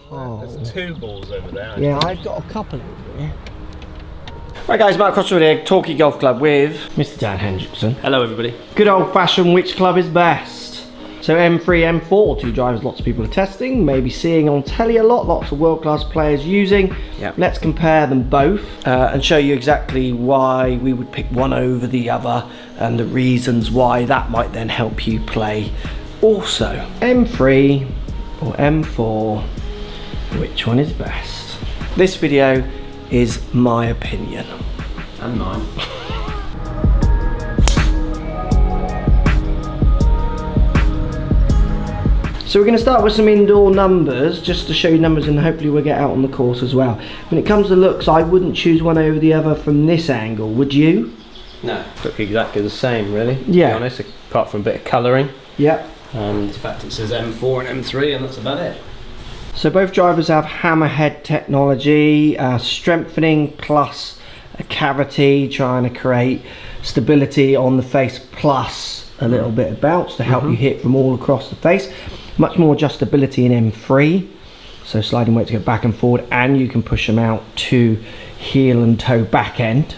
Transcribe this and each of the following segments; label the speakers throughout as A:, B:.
A: hole.
B: There's 2 balls over there.
A: Yeah, I've got a couple over here.
C: Right guys, Mark Crossfield here, Torquay Golf Club with
A: Mr. Dan Hendrickson.
B: Hello everybody.
A: Good old fashioned, which club is best? So M3, M4, 2 drivers lots of people are testing, maybe seeing on telly a lot, lots of world-class players using.
C: Yep.
A: Let's compare them both and show you exactly why we would pick one over the other and the reasons why that might then help you play also. M3 or M4, which one is best? This video is my opinion.
B: And mine.
A: So we're going to start with some indoor numbers, just to show you numbers, and hopefully we'll get out on the course as well. When it comes to looks, I wouldn't choose one over the other from this angle, would you?
B: No, look exactly the same really,
A: Yeah.
B: to be honest, apart from a bit of colouring.
A: Yep.
B: And in fact it says M4 and M3 and that's about it.
A: So both drivers have hammerhead technology, strengthening plus a cavity, trying to create stability on the face plus a little bit of bounce to help you hit from all across the face. Much more adjustability in M3, so sliding weight to go back and forward, and you can push them out to heel and toe back end.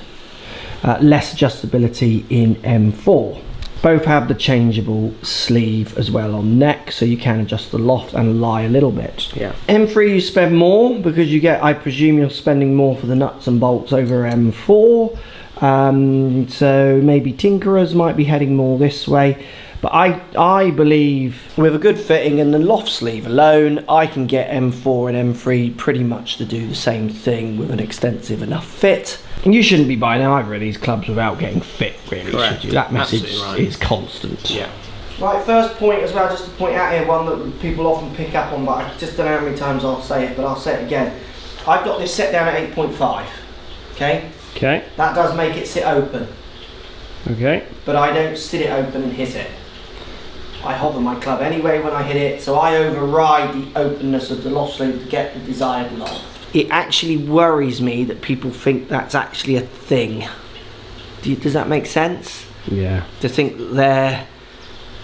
A: Less adjustability in M4. Both have the changeable sleeve as well on neck, so you can adjust the loft and lie a little bit.
C: Yeah.
A: M3 you spend more because you get, I presume you're spending more for the nuts and bolts over M4. So maybe tinkerers might be heading more this way. But I believe with a good fitting and the loft sleeve alone, I can get M4 and M3 pretty much to do the same thing with an extensive enough fit. And you shouldn't be buying either of these clubs without getting fit, really, should you? That message is constant.
B: Yeah.
A: Right, first point as well, just to point out here, one that people often pick up on, but I just don't know how many times I'll say it, but I'll say it again. I've got this set down at 8.5, okay?
C: Okay.
A: That does make it sit open,
C: Okay.
A: but I don't sit it open and hit it. I hover my club anyway when I hit it, so I override the openness of the loft sleeve to get the desired loft. It actually worries me that people think that's actually a thing. Does that make sense?
C: Yeah.
A: To think that they're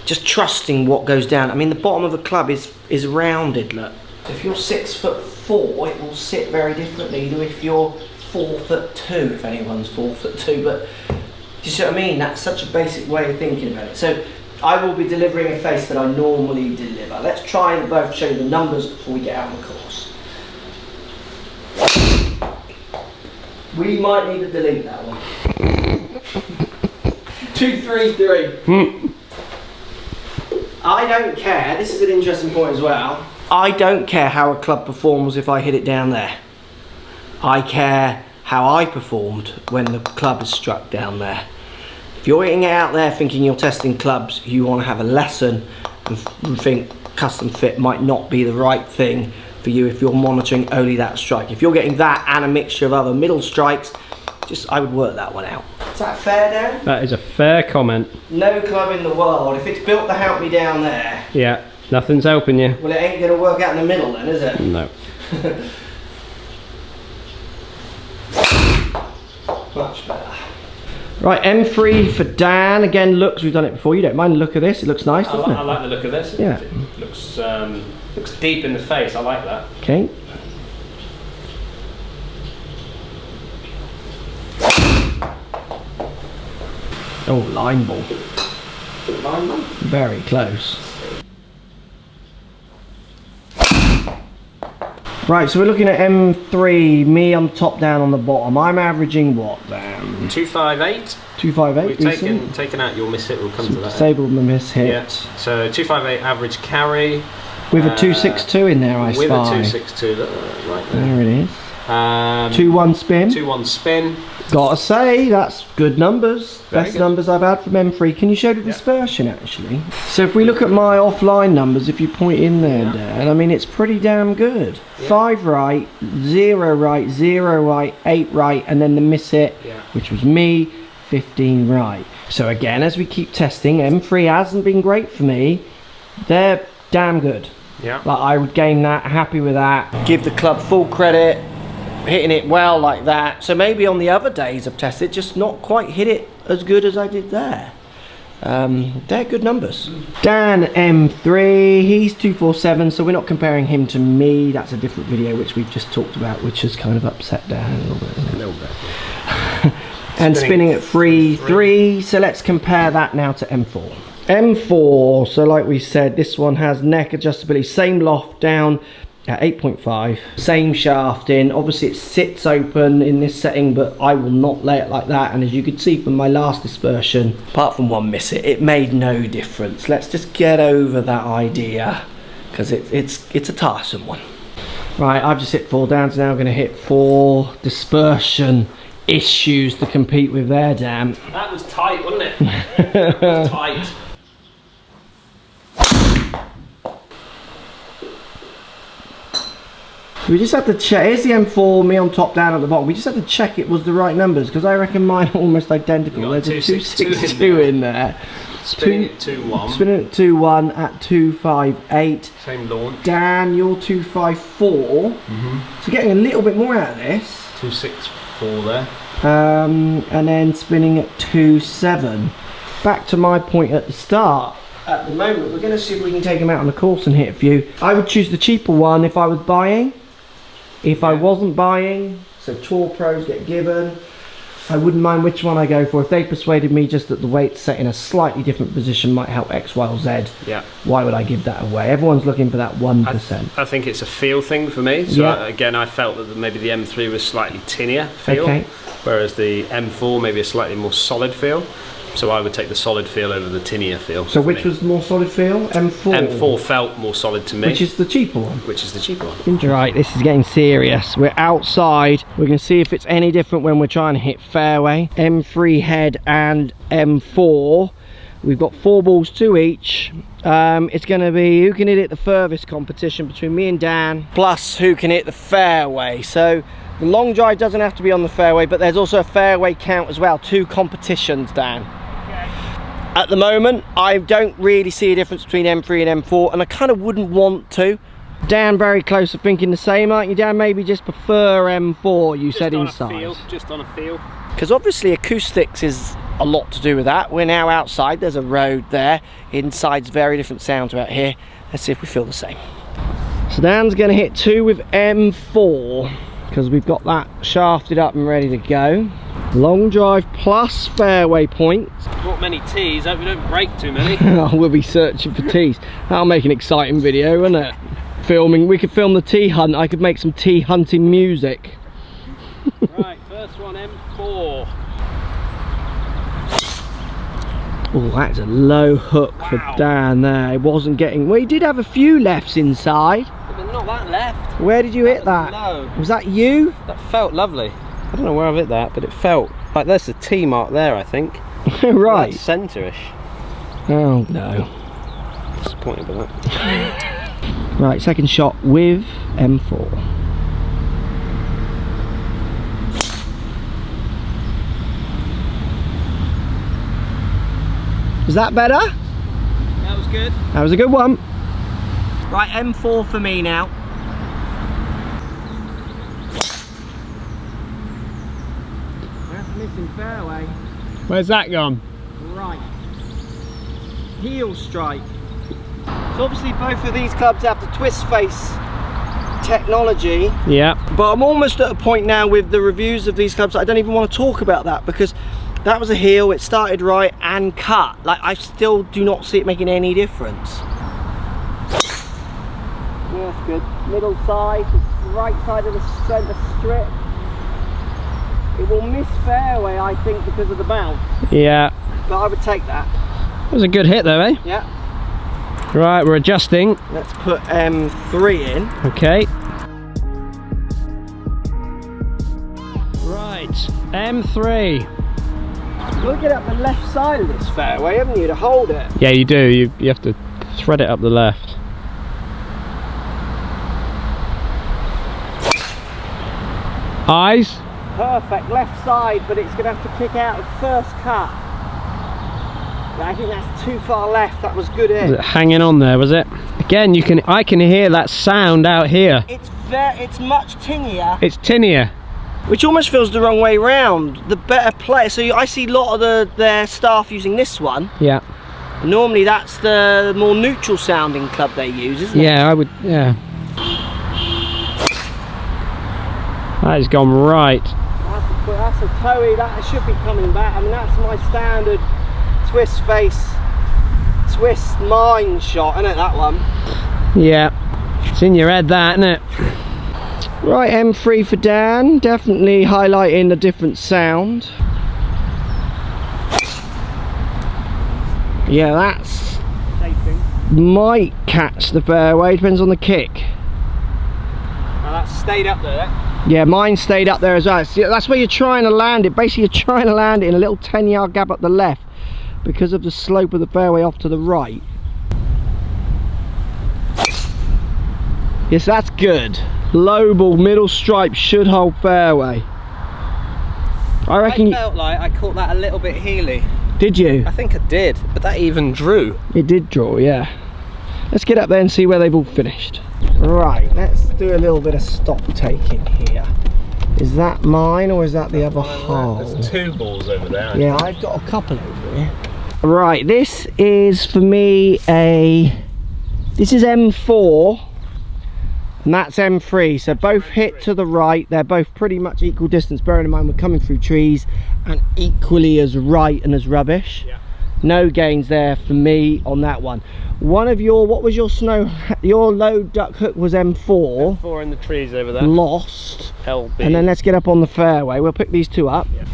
A: just trusting what goes down. I mean, the bottom of the club is rounded, look. If you're 6'4", it will sit very differently to if you're 4'2", if anyone's 4'2", but do you see what I mean? That's such a basic way of thinking about it. So I will be delivering a face that I normally deliver. Let's try and both show you the numbers before we get out on the course. We might need to delete that one. 2, 3, 3. I don't care, this is an interesting point as well. I don't care how a club performs if I hit it down there. I care how I performed when the club is struck down there. If you're hitting it out there thinking you're testing clubs, you want to have a lesson and think custom fit might not be the right thing for you if you're monitoring only that strike. If you're getting that and a mixture of other middle strikes, I would work that one out. Is that fair, Dan?
C: That is a fair comment.
A: No club in the world, if it's built to help me down there,
C: Yeah. Nothing's helping you.
A: well, it ain't going to work out in the middle then, is it?
C: No.
A: Much better. Right, M3 for Dan. Again, looks, we've done it before. You don't mind the look of this? It looks nice, doesn't it?
B: I like the look of this.
A: Yeah.
B: It looks deep in the face, I like that.
A: Okay. Oh, line ball.
B: Line ball?
A: Very close. Right, so we're looking at M3, me on top, down on the bottom. I'm averaging what, Dan?
B: 258.
A: 258,
B: We've
A: decent.
B: taken out your miss hit, we'll come to that.
A: Disabled the miss hit.
B: Yeah. So 258 average carry.
A: With a 262 in there, I spy.
B: With a 262, right there.
A: There it is. 2-1 spin.
B: 2-1 spin.
A: Gotta say, that's good numbers.
B: Very
A: Best
B: good.
A: numbers I've had from M3. Can you show the dispersion actually? So if we look at my offline numbers, if you point in there, Dan, I mean it's pretty damn good. 5 right, 0 right, 0 right, 8 right, and then the miss hit, which was me, 15 right. So again, as we keep testing, M3 hasn't been great for me. They're damn good.
B: Yeah.
A: Like I would game that, happy with that. Give the club full credit. Hitting it well like that, so maybe on the other days I've tested, just not quite hit it as good as I did there. they're good numbers. Dan M3, he's 247, so we're not comparing him to me. That's a different video which we've just talked about, which has kind of upset Dan a little bit.
B: A little bit.
A: And spinning at 3.3, so let's compare that now to M4. M4, so like we said, this one has neck adjustability, same loft down at 8.5, same shafting. Obviously it sits open in this setting, but I will not lay it like that, and as you could see from my last dispersion, apart from one miss it made no difference. Let's just get over that idea, because it's a tiresome one. Right, I've just hit 4 down, so now I'm going to hit 4 dispersion issues to compete with there, Dan.
B: That was tight, wasn't it? That was tight.
A: We just had to check. Here's the M4, me on top, down at the bottom. We just had to check it was the right numbers, because I reckon mine are almost identical. There's a 262 in there.
B: Spinning at 2.1.
A: Spinning at 2.1 at 2.58.
B: Same launch.
A: Dan, you're 2.54. So getting a little bit more out of this.
B: 2.64 there.
A: And then spinning at 2.7. Back to my point at the start. At the moment, we're going to see if we can take him out on the course and hit a few. I would choose the cheaper one if I was buying. If I wasn't buying, so tour pros get given, I wouldn't mind which one I go for. If they persuaded me just that the weight set in a slightly different position might help X, Y, or Z, why would I give that away? Everyone's looking for that 1%.
B: I think it's a feel thing for me. So again, I felt that maybe the M3 was slightly tinnier feel, whereas the M4 maybe a slightly more solid feel. So I would take the solid feel over the tinnier feel.
A: So which was the more solid feel? M4?
B: M4 felt more solid to me.
A: Which is the cheaper one?
B: Which is the cheaper one.
A: Right, this is getting serious. We're outside. We're going to see if it's any different when we're trying to hit fairway. M3 head and M4. We've got 4 balls, 2 each. It's going to be who can hit it the furthest competition between me and Dan, plus who can hit the fairway. So the long drive doesn't have to be on the fairway, but there's also a fairway count as well. 2 competitions, Dan. At the moment, I don't really see a difference between M3 and M4, and I kind of wouldn't want to. Dan, very close to thinking the same, aren't you, Dan? Maybe just prefer M4, you said inside.
B: Just on a feel.
A: Because obviously acoustics is a lot to do with that. We're now outside, there's a road there. Inside's very different sound to out here. Let's see if we feel the same. So Dan's going to hit 2 with M4, because we've got that shafted up and ready to go. Long drive plus fairway points.
B: Not many tees, hope we don't break too many.
A: We'll be searching for tees. That'll make an exciting video, won't it? Filming, we could film the tee hunt. I could make some tee hunting music.
B: Right, first one, M4.
A: Oh, that's a low hook for Dan there. It wasn't getting, well, he did have a few lefts inside.
B: But not that left.
A: Where did you hit that?
B: Low.
A: Was that you?
B: That felt lovely. I don't know where I've hit that, but it felt like there's a T mark there, I think.
A: Right.
B: Centre-ish.
A: Oh no.
B: Disappointed with that.
A: Right, second shot with M4. Is that better?
B: That was good.
A: That was a good one. Right, M4 for me now. That's missing fairway.
B: Where's that gone?
A: Right. Heel strike. So obviously both of these clubs have the twist face technology.
B: Yeah.
A: But I'm almost at a point now with the reviews of these clubs that I don't even want to talk about that, because that was a heel, it started right and cut. Like, I still do not see it making any difference. Yeah, that's good. Middle side, the right side of the centre strip. It will miss fairway, I think, because of the bounce.
B: Yeah.
A: But I would take that.
B: That was a good hit though, eh?
A: Yeah.
B: Right, we're adjusting.
A: Let's put M3 in.
B: Okay. Right, M3.
A: You've got to get up the left side of this fairway, haven't you, to hold it?
B: Yeah, you do. You have to thread it up the left. Eyes?
A: Perfect, left side, but it's going to have to kick out the first cut. Yeah, I think that's too far left. That was good
B: Was
A: in.
B: it hanging on there, was it? Again, I can hear that sound out here.
A: It's much tinnier.
B: It's tinnier.
A: Which almost feels the wrong way round. The better player. So I see a lot of their staff using this one.
D: Yeah.
A: Normally that's the more neutral sounding club they use, isn't it?
D: Yeah, I would. Yeah. That has gone right.
A: That's a toey. That should be coming back. I mean, that's my standard twist face, twist mine shot, isn't it? That one.
D: Yeah. It's in your head, that, isn't it?
A: Right, M3 for Dan. Definitely highlighting a different sound. Yeah, that's might catch the fairway, depends on the kick.
B: Now that's stayed up there.
A: Yeah, mine stayed up there as well. That's where you're trying to land it. Basically, you're trying to land it in a little 10-yard gap up the left because of the slope of the fairway off to the right. Yes, that's good. Low ball, middle stripe should hold fairway. I reckon.
B: I felt like I caught that a little bit heely.
A: Did you?
B: I think I did, but that even drew.
A: It did draw, yeah. Let's get up there and see where they've all finished. Right, let's do a little bit of stock taking here. Is that mine or is that the other hole?
B: There's 2 balls over there.
A: Yeah, I've got a couple over here. Right, this is for me this is M4 and that's M3, so both hit to the right. They're both pretty much equal distance, bearing in mind we're coming through trees, and equally as right and as rubbish.
B: Yeah.
A: No gains there for me on that one. One of your, what was your your low duck hook was M4.
B: M4 in the trees over there.
A: Lost.
B: LB.
A: And then let's get up on the fairway. We'll pick these 2 up.
B: Yeah.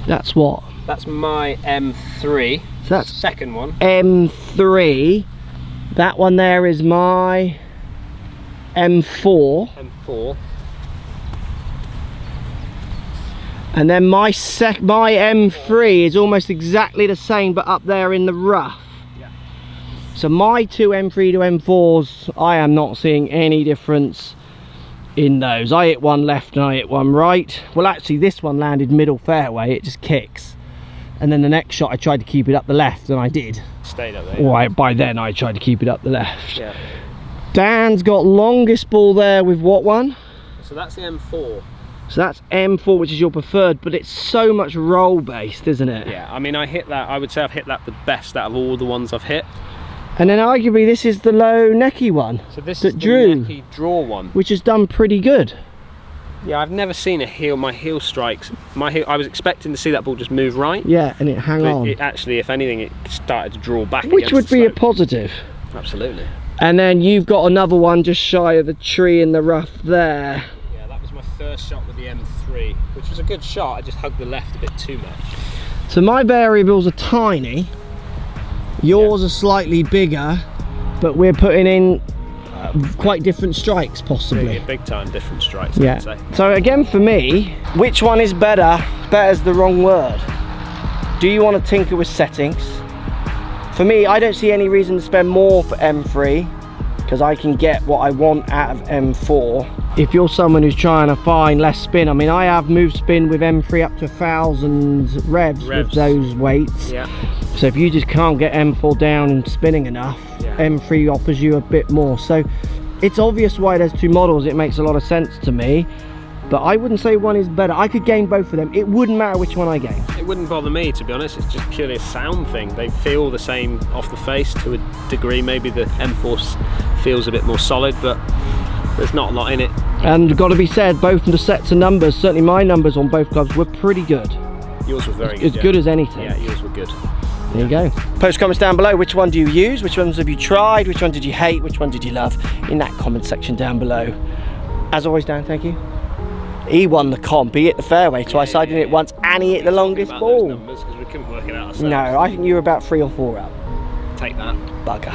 A: That's what?
B: That's my M3.
A: So that's
B: second one.
A: M3. That one there is my M4.
B: M4.
A: And then my M3 is almost exactly the same, but up there in the rough.
B: Yeah.
A: So my 2 M3 to M4s, I am not seeing any difference in those. I hit one left and I hit one right. Well, actually this one landed middle fairway, it just kicks. And then the next shot I tried to keep it up the left, and I did.
B: Stayed up there.
A: Or by then I tried to keep it up the left.
B: Yeah.
A: Dan's got longest ball there with what one?
B: So that's the M4.
A: So that's M4, which is your preferred, but it's so much roll based, isn't it?
B: Yeah, I mean, I would say I've hit that the best out of all the ones I've hit.
A: And then arguably this is the low necky one.
B: So this
A: that
B: is the
A: drew,
B: necky draw one.
A: which has done pretty good.
B: Yeah, I've never seen my heel strikes. I was expecting to see that ball just move right.
A: Yeah, and it hang on.
B: It actually, if anything, it started to draw back.
A: Which would be a positive.
B: Absolutely.
A: And then you've got another one just shy of the tree in the rough there.
B: Yeah, that was my first shot with the M3, which was a good shot. I just hugged the left a bit too much.
A: So my variables are tiny. Yours are slightly bigger, but we're putting in quite different strikes possibly.
B: Big time different strikes,
A: Yeah.
B: I'd say.
A: So again for me, which one is better? Better's the wrong word. Do you want to tinker with settings? For me, I don't see any reason to spend more for M3 because I can get what I want out of M4. If you're someone who's trying to find less spin, I mean, I have moved spin with M3 up to 1,000 revs with those weights.
B: Yeah.
A: So if you just can't get M4 down and spinning enough,
B: Yeah.
A: M3 offers you a bit more. So it's obvious why there's 2 models. It makes a lot of sense to me. But I wouldn't say one is better. I could game both of them. It wouldn't matter which one I game.
B: It wouldn't bother me, to be honest. It's just purely a sound thing. They feel the same off the face to a degree. Maybe the M4 feels a bit more solid, but there's not a lot in it.
A: And got to be said, both the sets of numbers, certainly my numbers on both clubs, were pretty good.
B: Yours was very good.
A: As good as anything.
B: Yeah, yours were good.
A: There you go. Post comments down below. Which one do you use? Which ones have you tried? Which one did you hate? Which one did you love? In that comment section down below. As always, Dan, thank you. He won the comp. He hit the fairway twice. I did it once, and he hit the longest ball.
B: Numbers, 'cause we couldn't work it out ourselves.
A: No, I think you were about 3 or 4 out.
B: Take that.
A: Bugger.